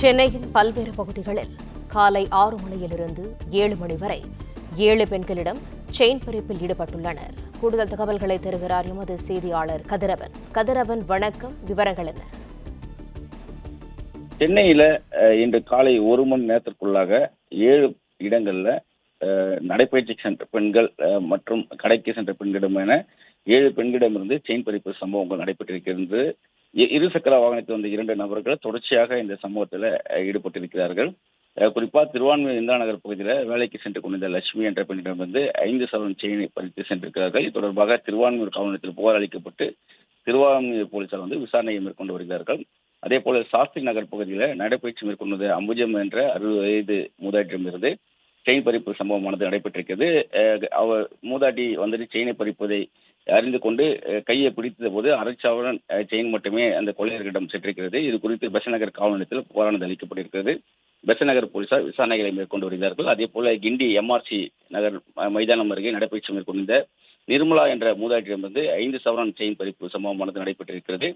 சென்னையின் பல்வேறு பகுதிகளில் காலை 6 மணியிலிருந்து 7 மணி வரை 7 பெண்களிடம் செயின் பறிப்பில் ஈடுபட்டுள்ளனர். கூடுதல் தகவல்களை தருகிறார் எமது செய்தியாளர் கதிரவன். கதிரவன், வணக்கம். விவரங்கள் என்ன? சென்னையில இன்று காலை 1 மணி நேரத்திற்குள்ளாக 7 இடங்கள்ல நடைபயிற்சி சென்ற பெண்கள் மற்றும் கடைக்கு சென்ற பெண்களிடம் என 7 பெண்களிடமிருந்து செயின் பறிப்பு சம்பவங்கள் நடைபெற்றிருக்கிறது. இருசக்கர வாகனத்தில் வந்த 2 நபர்கள் தொடர்ச்சியாக இந்த சம்பவத்தில் ஈடுபட்டிருக்கிறார்கள். குறிப்பா திருவான்மியூர் இந்திரா நகர் பகுதியில் வேலைக்கு சென்று கொண்டிருந்த லட்சுமி என்ற பெண்ணிடம் வந்து 5 சவரன் செயினை பறித்து சென்றிருக்கிறார்கள். இது தொடர்பாக திருவான்மியூர் காவல் நிலையத்தில் புகார் அளிக்கப்பட்டு திருவான்மியூர் போலீசார் வந்து விசாரணையை மேற்கொண்டு வருகிறார்கள். அதே போல சாஸ்திரி நகர் பகுதியில் நடைபயிற்சி மேற்கொண்டது அம்புஜம் என்ற 60 வயது மூதாட்டியிடமிருந்து செயின் பறிப்பு சம்பவமானது நடைபெற்றிருக்கிறது. அவர் மூதாட்டி வந்துட்டு செயினை பறிப்பதை அறிந்து கொண்டு கையை பிடித்த போது அரை சவரன் செயின் மட்டுமே அந்த கொள்ளையர்களிடம் சென்றிருக்கிறது. இது குறித்து பெசன்ட் நகர் காவல் நிலையத்தில் புகாரானது அளிக்கப்பட்டிருக்கிறது. பெசன்ட் நகர் போலீசார் விசாரணைகளை மேற்கொண்டு வருகிறார்கள். அதே போல கிண்டி எம்ஆர்சி நகர் மைதானம் அருகே நடைபயிற்சி மேற்கொண்ட நிர்மலா என்ற மூதாட்டியிடமிருந்து 5 சவரன் செயின் பறிப்பு சம்பவமானது நடைபெற்றிருக்கிறது.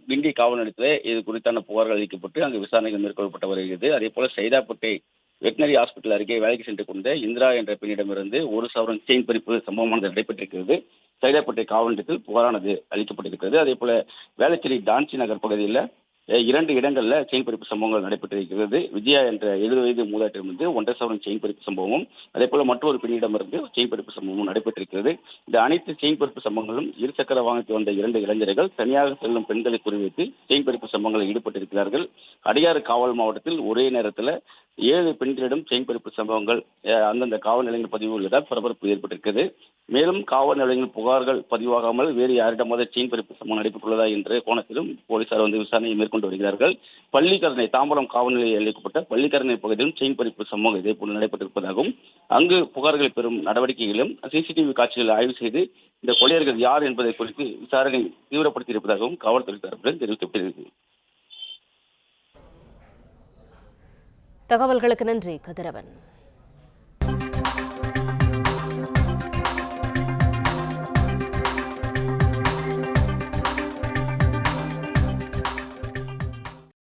கிண்டி காவல் நிலையத்தில் இது குறித்தான புகார்கள் அளிக்கப்பட்டு அங்கு விசாரணைகள் மேற்கொள்ளப்பட்டு வருகிறது. அதே போல சைதாப்பேட்டை வெட்டினரி ஹாஸ்பிட்டல் அருகே வேலைக்கு சென்று கொண்ட இந்திரா என்ற பெண்ணிடமிருந்து 1 சவரன் செயின் பறிப்பு சம்பவமானது நடைபெற்றிருக்கிறது. சைதாப்பேட்டை காவல் நிலையத்தில் புகாரானது அளிக்கப்பட்டிருக்கிறது. அதே போல வேளச்சேரி டான்சி நகர் பகுதியில் 2 இடங்களில் செயின் பறிப்பு சம்பவங்கள் நடைபெற்றிருக்கிறது. விஜயா என்ற 70 வயது மூதாட்டியிடமிருந்து 1.5 சவரன் செயின் பறிப்பு சம்பவமும் அதே போல மற்றொரு பெண்ணிடமிருந்து செயின் பறிப்பு சம்பவமும் நடைபெற்றிருக்கிறது. இந்த அனைத்து செயின் பறிப்பு சம்பவங்களும் இருசக்கர வாகனத்தில் வந்த 2 இளைஞர்கள் தனியாக செல்லும் பெண்களை குறிவைத்து செயின் பறிப்பு சம்பவங்களில் ஈடுபட்டிருக்கிறார்கள். அடையாறு காவல் மாவட்டத்தில் ஒரே நேரத்தில் 7 பெண்களிடம் செயின் பறிப்பு சம்பவங்கள் அந்தந்த காவல் நிலையங்கள் பதிவு உள்ளதால் பரபரப்பு ஏற்பட்டிருக்கிறது. மேலும் காவல் நிலையங்கள் புகார்கள் பதிவாகாமல் வேறு யாரிடமாவது செயின் பறிப்பு சம்பவம் நடைபெற்றுள்ளதா என்ற கோணத்திலும் போலீசார் வந்து விசாரணையை மேற்கொண்டு வருகிறார்கள். பள்ளிக்கரணை தாம்பரம் காவல் நிலையில் அளிக்கப்பட்ட பள்ளிக்கரணை பகுதியிலும் செயின் பறிப்பு சம்பவம் இதேபோல் நடைபெற்றிருப்பதாகவும் அங்கு புகார்களை பெறும் நடவடிக்கைகளிலும் சிசிடிவி காட்சிகளை ஆய்வு செய்து இந்த கொள்ளையர்கள் யார் என்பதை குறித்து விசாரணை தீவிரப்படுத்தியிருப்பதாகவும் காவல்துறை தரப்பில் தெரிவிக்கப்பட்டிருக்கிறது. தகவல்களுக்கு நன்றி கதிரவன்.